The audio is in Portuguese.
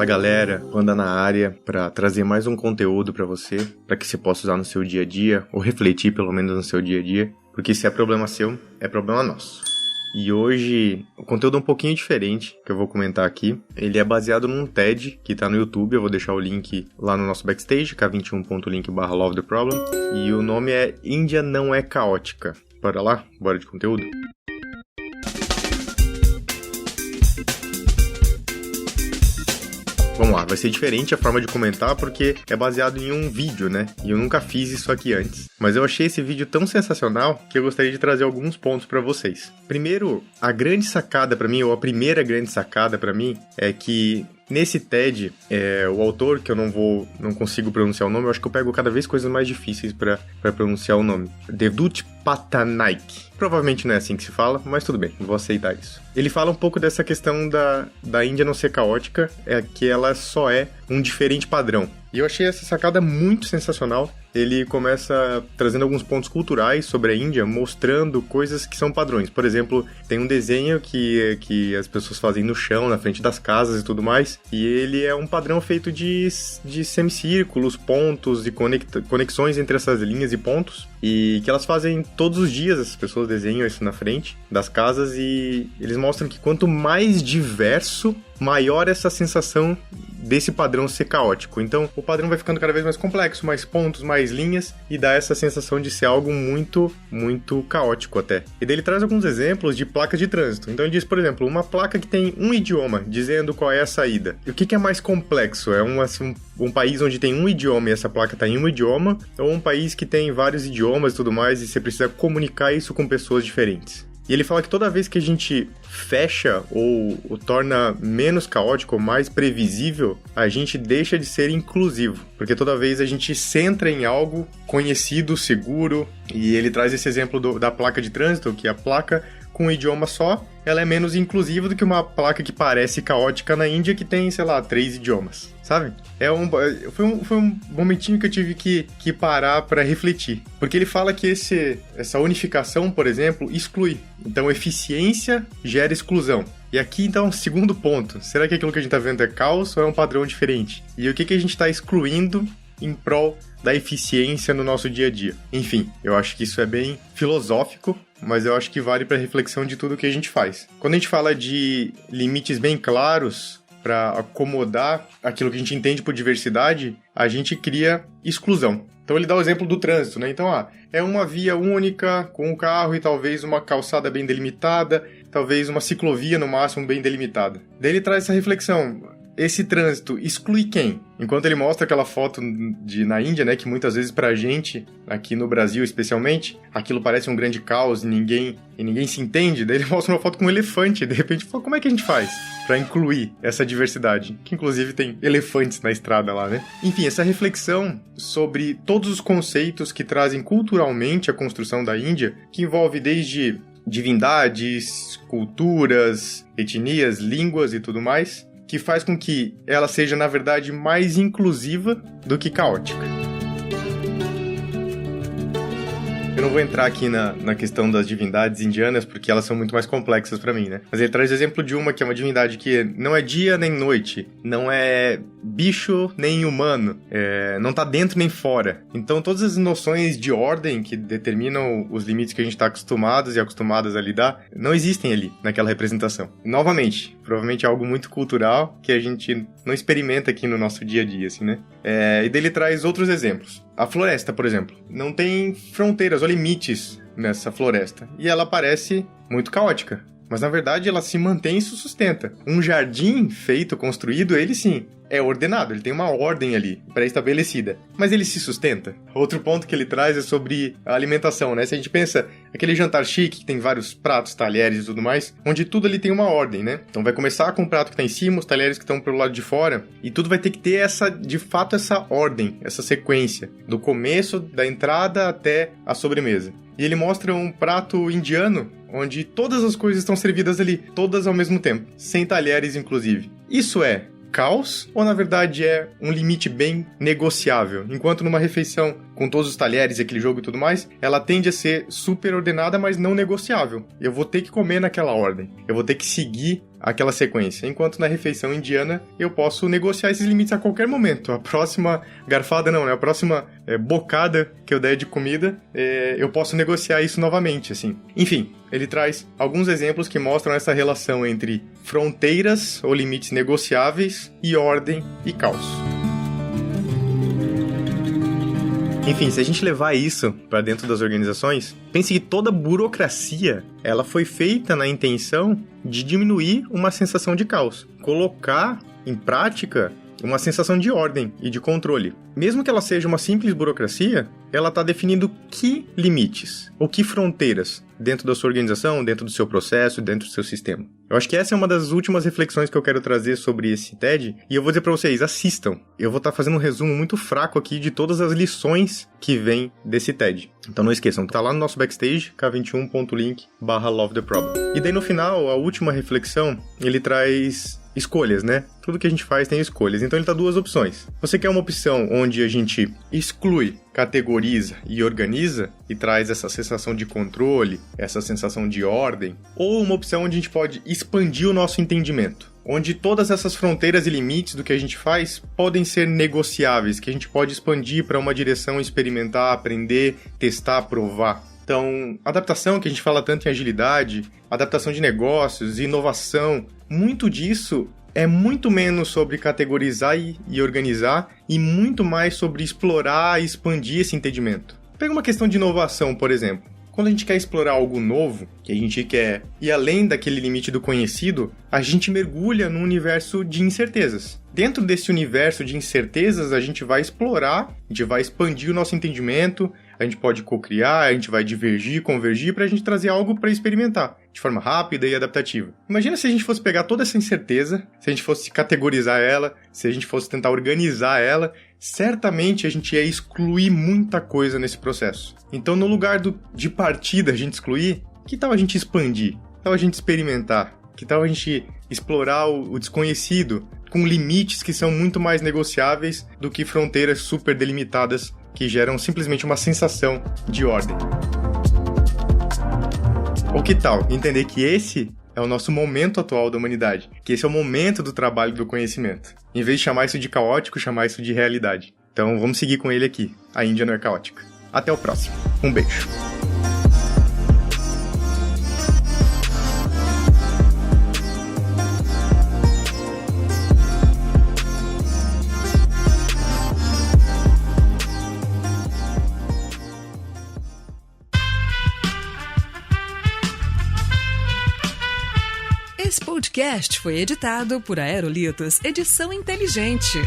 Fala galera, Panda na área para trazer mais um conteúdo para você, para que você possa usar no seu dia a dia, ou refletir pelo menos no seu dia a dia, porque se é problema seu, é problema nosso. E hoje, o conteúdo é um pouquinho diferente, que eu vou comentar aqui. Ele é baseado num TED, que tá no YouTube, eu vou deixar o link lá no nosso backstage, k21.link/lovetheproblem, e o nome é Índia Não É Caótica. Bora lá? Bora de conteúdo? Vamos lá, vai ser diferente a forma de comentar porque é baseado em um vídeo, né? E eu nunca fiz isso aqui antes. Mas eu achei esse vídeo tão sensacional que eu gostaria de trazer alguns pontos pra vocês. Primeiro, a grande sacada pra mim, ou a primeira grande sacada pra mim, é que nesse TED, o autor, que eu não consigo pronunciar o nome, eu acho que eu pego cada vez coisas mais difíceis pra pronunciar o nome. Devdutt Pattanaik. Provavelmente não é assim que se fala, mas tudo bem, vou aceitar isso. Ele fala um pouco dessa questão da Índia não ser caótica, que ela só é um diferente padrão. E eu achei essa sacada muito sensacional. Ele começa trazendo alguns pontos culturais sobre a Índia, mostrando coisas que são padrões. Por exemplo, tem um desenho que as pessoas fazem no chão, na frente das casas e tudo mais, e ele é um padrão feito de semicírculos, pontos e conexões entre essas linhas e pontos, e que elas fazem todos os dias. As pessoas desenham isso na frente das casas e eles mostram que quanto mais diverso, maior essa sensação desse padrão ser caótico. Então, o padrão vai ficando cada vez mais complexo, mais pontos, mais linhas, e dá essa sensação de ser algo muito, muito caótico até. E daí ele traz alguns exemplos de placas de trânsito. Então ele diz, por exemplo, uma placa que tem um idioma, dizendo qual é a saída. E o que é mais complexo? É um país onde tem um idioma e essa placa está em um idioma, ou um país que tem vários idiomas e tudo mais, e você precisa comunicar isso com pessoas diferentes? E ele fala que toda vez que a gente fecha ou torna menos caótico ou mais previsível, a gente deixa de ser inclusivo. Porque toda vez a gente centra em algo conhecido, seguro. E ele traz esse exemplo da placa de trânsito, que a placa com um idioma só, ela é menos inclusiva do que uma placa que parece caótica na Índia que tem, 3 idiomas, sabe? Foi um momentinho que eu tive que parar para refletir. Porque ele fala que essa unificação, por exemplo, exclui. Então, eficiência gera exclusão. E aqui, então, segundo ponto. Será que aquilo que a gente está vendo é caos ou é um padrão diferente? E o que a gente está excluindo em prol da eficiência no nosso dia a dia? Enfim, eu acho que isso é bem filosófico, mas eu acho que vale para reflexão de tudo que a gente faz. Quando a gente fala de limites bem claros para acomodar aquilo que a gente entende por diversidade, a gente cria exclusão. Então ele dá o exemplo do trânsito, né? Então, é uma via única com um carro e talvez uma calçada bem delimitada, talvez uma ciclovia no máximo bem delimitada. Daí ele traz essa reflexão. Esse trânsito exclui quem? Enquanto ele mostra aquela foto na Índia, né, que muitas vezes pra gente, aqui no Brasil especialmente, aquilo parece um grande caos e ninguém se entende, daí ele mostra uma foto com um elefante, e de repente fala, como é que a gente faz pra incluir essa diversidade? Que inclusive tem elefantes na estrada lá, né? Enfim, essa reflexão sobre todos os conceitos que trazem culturalmente a construção da Índia, que envolve desde divindades, culturas, etnias, línguas e tudo mais, que faz com que ela seja, na verdade, mais inclusiva do que caótica. Eu não vou entrar aqui na questão das divindades indianas, porque elas são muito mais complexas pra mim, né? Mas ele traz o exemplo de uma que é uma divindade que não é dia nem noite, não é bicho nem humano, não tá dentro nem fora. Então todas as noções de ordem que determinam os limites que a gente tá acostumados e acostumadas a lidar, não existem ali naquela representação. Novamente, provavelmente é algo muito cultural que a gente não experimenta aqui no nosso dia a dia, assim, né? E daí ele traz outros exemplos. A floresta, por exemplo, não tem fronteiras ou limites nessa floresta. E ela parece muito caótica. Mas, na verdade, ela se mantém e se sustenta. Um jardim feito, construído, ele sim, é ordenado. Ele tem uma ordem ali, pré-estabelecida. Mas ele se sustenta. Outro ponto que ele traz é sobre a alimentação, né? Se a gente pensa, aquele jantar chique, que tem vários pratos, talheres e tudo mais, onde tudo ali tem uma ordem, né? Então vai começar com o prato que tá em cima, os talheres que estão pelo lado de fora, e tudo vai ter que ter de fato, essa ordem, essa sequência, do começo, da entrada até a sobremesa. E ele mostra um prato indiano, onde todas as coisas estão servidas ali, todas ao mesmo tempo, sem talheres inclusive. Isso é caos ou na verdade é um limite bem negociável? Enquanto numa refeição com todos os talheres e aquele jogo e tudo mais, ela tende a ser super ordenada, mas não negociável. Eu vou ter que comer naquela ordem, eu vou ter que seguir aquela sequência. Enquanto na refeição indiana, eu posso negociar esses limites a qualquer momento. A próxima garfada não, né? A próxima bocada que eu der de comida, eu posso negociar isso novamente, assim. Enfim, ele traz alguns exemplos que mostram essa relação entre fronteiras ou limites negociáveis e ordem e caos. Enfim, se a gente levar isso para dentro das organizações, pense que toda burocracia, ela foi feita na intenção de diminuir uma sensação de caos, colocar em prática uma sensação de ordem e de controle. Mesmo que ela seja uma simples burocracia, ela está definindo que limites ou que fronteiras dentro da sua organização, dentro do seu processo, dentro do seu sistema. Eu acho que essa é uma das últimas reflexões que eu quero trazer sobre esse TED, e eu vou dizer para vocês, assistam. Eu vou estar fazendo um resumo muito fraco aqui de todas as lições que vêm desse TED. Então não esqueçam, tá lá no nosso backstage, k21.link/lovetheproblem. E daí no final, a última reflexão, ele traz escolhas, né? Tudo que a gente faz tem escolhas. Então ele tá duas opções. Você quer uma opção onde a gente exclui, categoriza e organiza e traz essa sensação de controle, essa sensação de ordem, ou uma opção onde a gente pode expandir o nosso entendimento, onde todas essas fronteiras e limites do que a gente faz podem ser negociáveis, que a gente pode expandir para uma direção, experimentar, aprender, testar, provar. Então, adaptação, que a gente fala tanto em agilidade, adaptação de negócios, inovação, muito disso é muito menos sobre categorizar e organizar e muito mais sobre explorar e expandir esse entendimento. Pega uma questão de inovação, por exemplo. Quando a gente quer explorar algo novo, que a gente quer ir além daquele limite do conhecido, a gente mergulha num universo de incertezas. Dentro desse universo de incertezas, a gente vai explorar, a gente vai expandir o nosso entendimento, a gente pode co-criar, a gente vai divergir, convergir para a gente trazer algo para experimentar, de forma rápida e adaptativa. Imagina se a gente fosse pegar toda essa incerteza, se a gente fosse categorizar ela, se a gente fosse tentar organizar ela, certamente a gente ia excluir muita coisa nesse processo. Então, no lugar de partida a gente excluir, que tal a gente expandir? Que tal a gente experimentar? Que tal a gente explorar o desconhecido com limites que são muito mais negociáveis do que fronteiras super delimitadas que geram simplesmente uma sensação de ordem? Ou que tal entender que esse é o nosso momento atual da humanidade, que esse é o momento do trabalho do conhecimento, em vez de chamar isso de caótico, chamar isso de realidade. Então vamos seguir com ele aqui. A Índia não é caótica. Até o próximo. Um beijo. Esse podcast foi editado por Aerolitos Edição Inteligente.